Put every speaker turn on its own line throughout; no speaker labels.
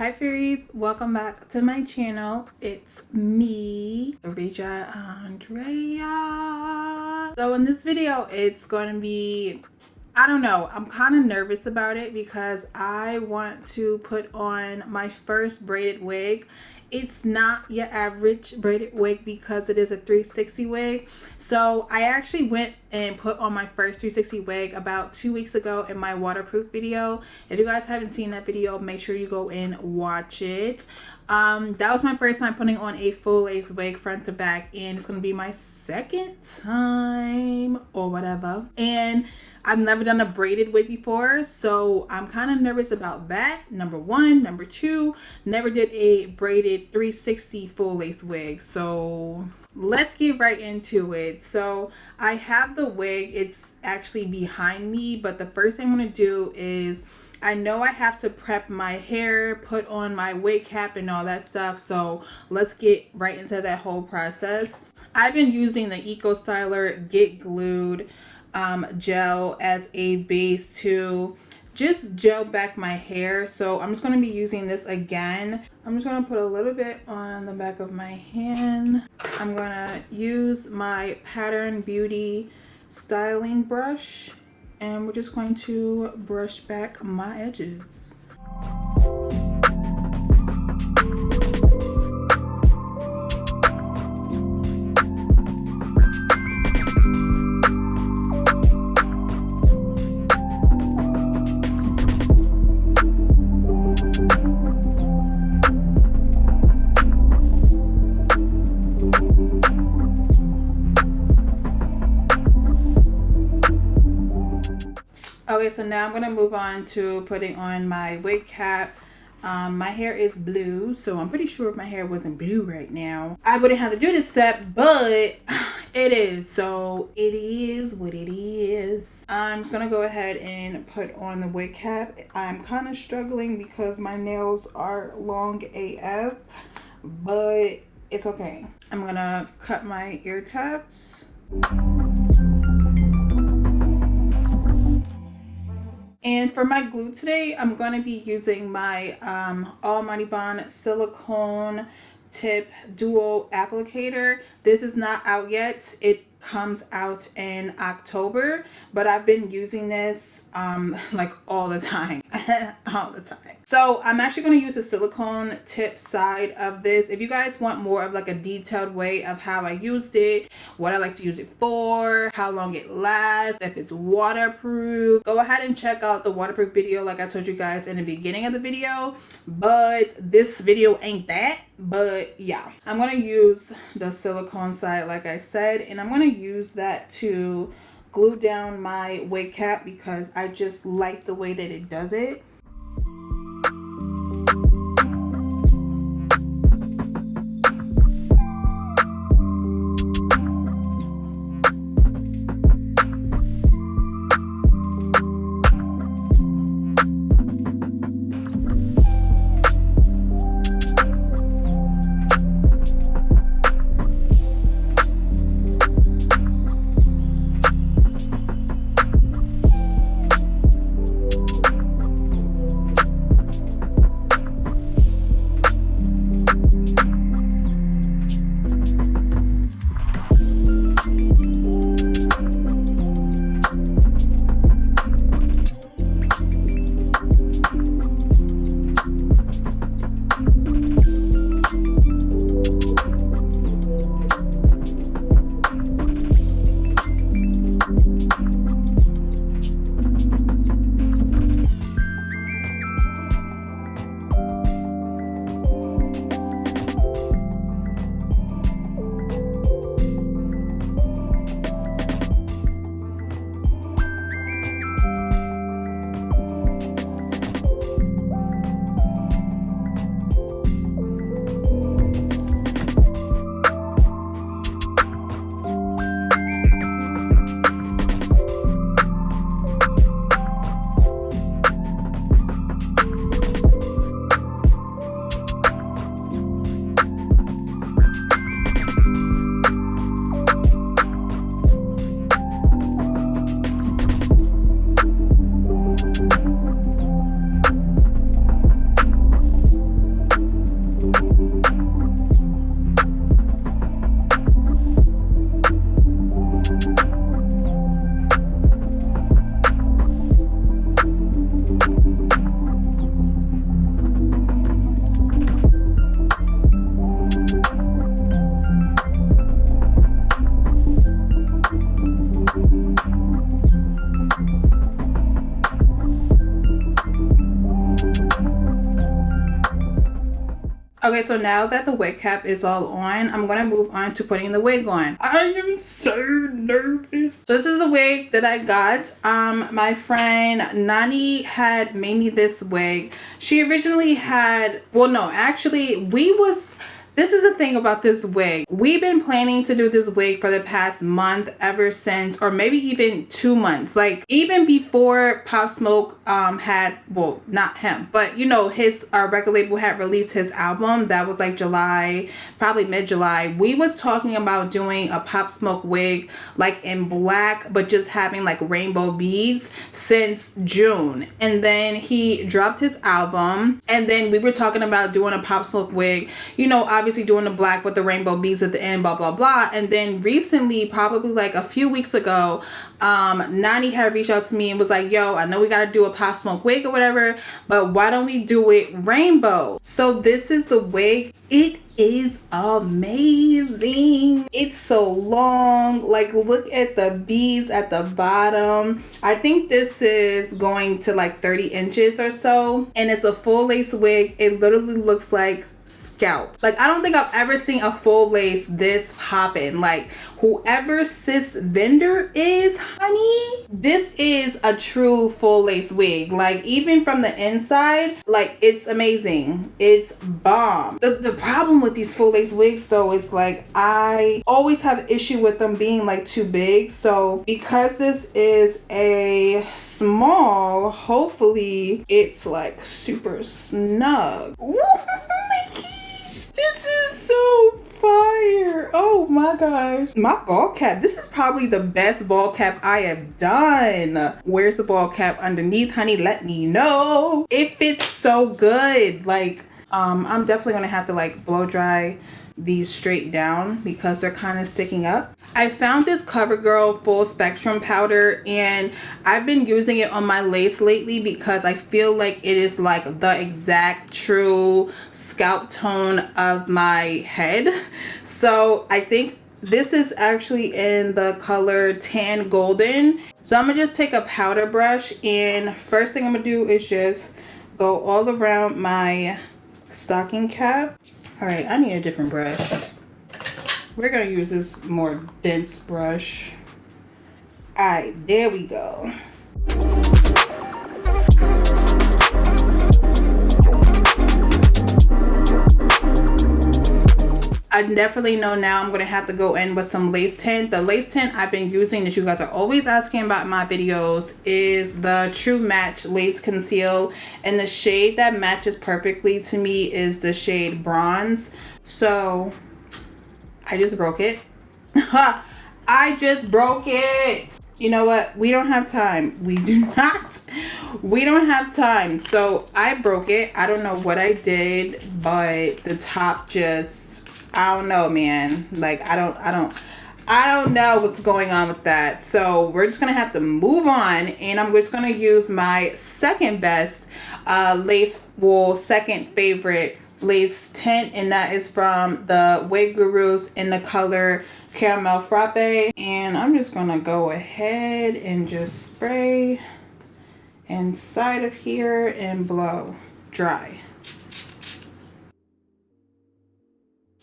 Hi fairies, welcome back to my channel. It's me, Laurasia Andrea. So in this video, it's going to be, I don't know, I'm kind of nervous about it because I want to put on my first braided wig. It's not your average braided wig because it is a 360 wig. So I actually went and put on my first 360 wig about 2 weeks ago in my waterproof video. If you guys haven't seen that video, make sure you go and watch it. That was my first time putting on a full lace wig front to back, and it's going to be my second time or whatever. And I've never done a braided wig before, so I'm kind of nervous about that, number one. Number two, never did a braided 360 full lace wig, so let's get right into it. So I have the wig, it's actually behind me, but the first thing I'm going to do is, I know I have to prep my hair, put on my wig cap and all that stuff, so let's get right into that whole process. I've been using the Eco Styler Get Glued gel as a base to just gel back my hair. So I'm just going to be using this again. I'm just going to put a little bit on the back of my hand. I'm going to use my Pattern Beauty styling brush, and we're just going to brush back my edges. Okay, so now I'm going to move on to putting on my wig cap. My hair is blue, so I'm pretty sure if my hair wasn't blue right now, I wouldn't have to do this step, but it is. So it is what it is. I'm just going to go ahead and put on the wig cap. I'm kind of struggling because my nails are long AF, but it's okay. I'm going to cut my ear tabs. And for my glue today, I'm going to be using my Almighty Bond silicone tip duo applicator. This is not out yet. It comes out in October, but I've been using this like all the time. All the time. So I'm actually going to use the silicone tip side of this. If you guys want more of like a detailed way of how I used it, what I like to use it for, how long it lasts, if it's waterproof, go ahead and check out the waterproof video like I told you guys in the beginning of the video. But this video ain't that. But yeah, I'm going to use the silicone side like I said, and I'm going to use that to glue down my wig cap because I just like the way that it does it. Okay, so now that the wig cap is all on, I'm gonna move on to putting the wig on. I am so nervous. So this is a wig that I got. My friend Nani had made me this wig. She originally had, well, no, actually, this is the thing about this wig. We've been planning to do this wig for the past month, ever since, or maybe even 2 months. Like even before Pop Smoke had, well, not him, but you know, his record label had released his album. That was like July, probably mid-July. We was talking about doing a Pop Smoke wig like in black, but just having like rainbow beads since June. And then he dropped his album, and then we were talking about doing a Pop Smoke wig, you know, obviously doing the black with the rainbow beads at the end, blah blah blah. And then recently, probably like a few weeks ago, Nani had reached out to me and was like, yo, I know we gotta do a Pop Smoke wig or whatever, but why don't we do it rainbow? So this is the wig. It is amazing. It's so long. Like look at the beads at the bottom. I think this is going to like 30 inches or so, and it's a full lace wig. It literally looks like scalp. Like I don't think I've ever seen a full lace this poppin'. Like whoever sis vendor is, honey, this is a true full lace wig. Like even from the inside, like it's amazing. It's bomb. The problem with these full lace wigs though is like I always have issue with them being like too big. So because this is a small, hopefully it's like super snug. Ooh, this is so fire. Oh my gosh. My ball cap. This is probably the best ball cap I have done. Where's the ball cap underneath, honey? Let me know. It fits so good. Like, I'm definitely gonna have to like blow dry these straight down because they're kind of sticking up. I found this CoverGirl full spectrum powder, and I've been using it on my lace lately because I feel like it is like the exact true scalp tone of my head. So I think this is actually in the color tan golden. So I'm gonna just take a powder brush, and first thing I'm gonna do is just go all around my stocking cap. All right, I need a different brush. We're gonna use this more dense brush. All right, there we go. I definitely know now I'm going to have to go in with some lace tint. The lace tint I've been using that you guys are always asking about in my videos is the True Match Lace Conceal. And the shade that matches perfectly to me is the shade Bronze. So I just broke it. I just broke it. You know what? We don't have time. We do not. We don't have time. So I broke it. I don't know what I did, but the top just... I don't know, man. Like, I don't know what's going on with that. So we're just gonna have to move on, and I'm just gonna use my second best second favorite lace tint, and that is from the Wig Gurus in the color Caramel Frappe. And I'm just gonna go ahead and just spray inside of here and blow dry.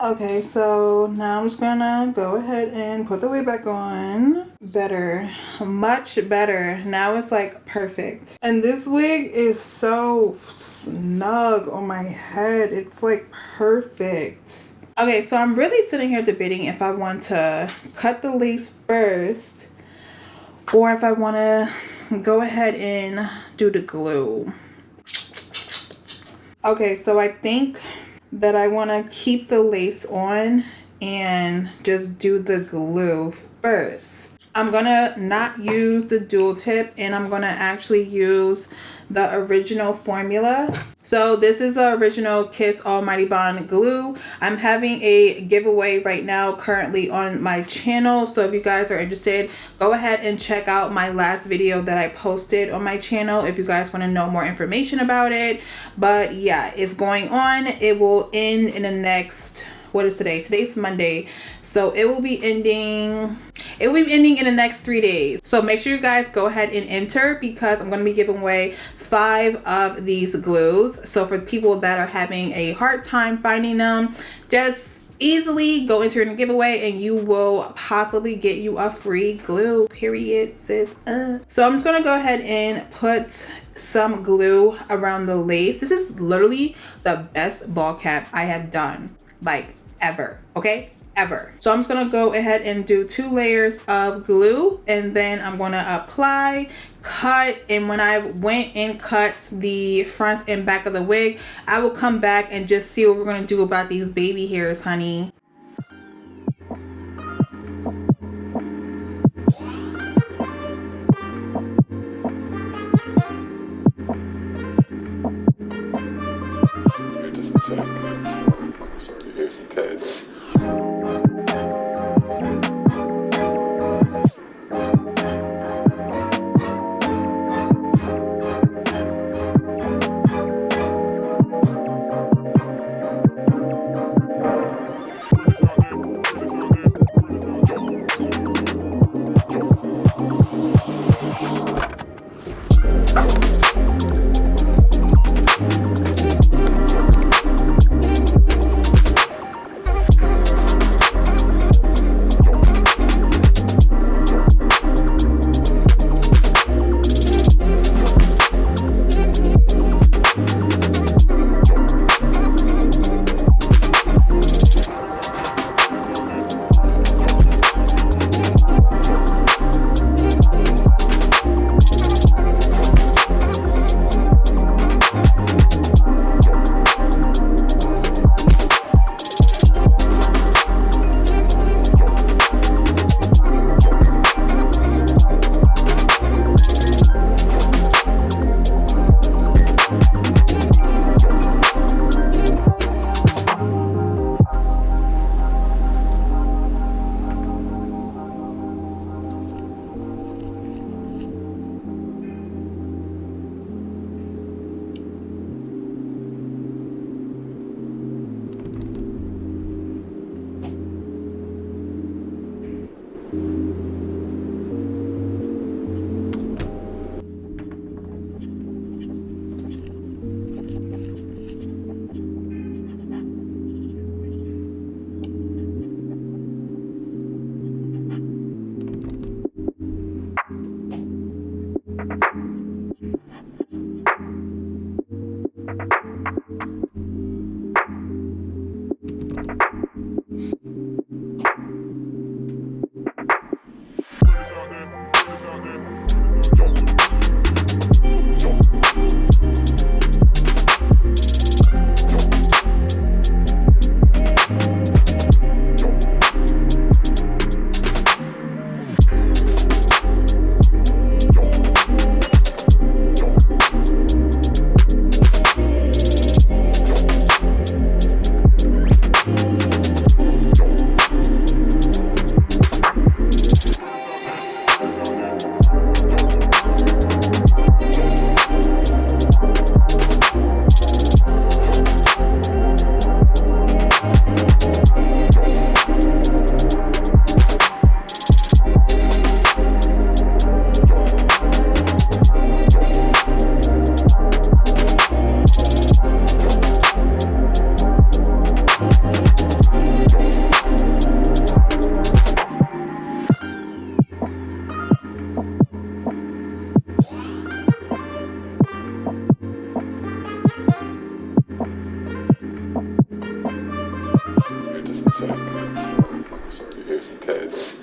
Okay, so now I'm just gonna go ahead and put the wig back on. Better, much better. Now it's like perfect. And this wig is so snug on my head. It's like perfect. Okay, so I'm really sitting here debating if I want to cut the lace first or if I want to go ahead and do the glue. Okay, so I think that I want to keep the lace on and just do the glue first. I'm gonna not use the dual tip, and I'm gonna actually use the original formula. So this is the original Kiss Almighty Bond glue. I'm having a giveaway right now currently on my channel, so if you guys are interested, go ahead and check out my last video that I posted on my channel if you guys want to know more information about it. But yeah, it's going on. It will end in the next, what is today? Today's Monday, so it will be ending. It will be ending in the next 3 days. So make sure you guys go ahead and enter, because I'm going to be giving away 5 of these glues. So for people that are having a hard time finding them, just easily go enter in a giveaway and you will possibly get you a free glue, period, sis. So I'm just gonna go ahead and put some glue around the lace. This is literally the best ball cap I have done, like, ever. Okay, ever. So I'm just gonna go ahead and do 2 layers of glue, and then I'm gonna apply, cut, and when I went and cut the front and back of the wig, I will come back and just see what we're gonna do about these baby hairs, honey.
It doesn't sound good. Sorry to hear some kids. Sorry, here's some kids.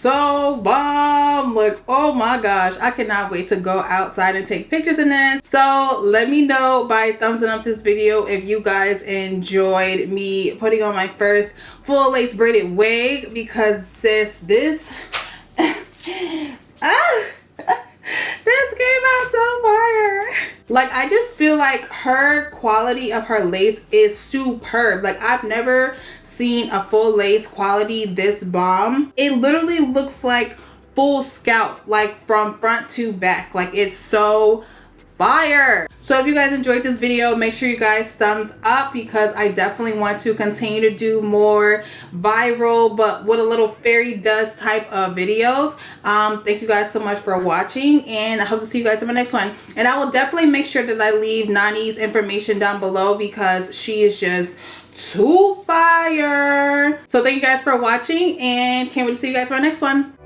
so bomb. Like, oh my gosh, I cannot wait to go outside and take pictures in this. So let me know by thumbsing up this video if you guys enjoyed me putting on my first full lace braided wig, because sis, this this came out so fire. Like, I just feel like her quality of her lace is superb. Like, I've never seen a full lace quality this bomb. It literally looks like full scalp, like from front to back. Like, it's so fire. So if you guys enjoyed this video, make sure you guys thumbs up, because I definitely want to continue to do more viral but what a little fairy does type of videos. Thank you guys so much for watching, and I hope to see you guys in my next one. And I will definitely make sure that I leave Nani's information down below, because she is just too fire. So thank you guys for watching, and can't wait to see you guys in my next one.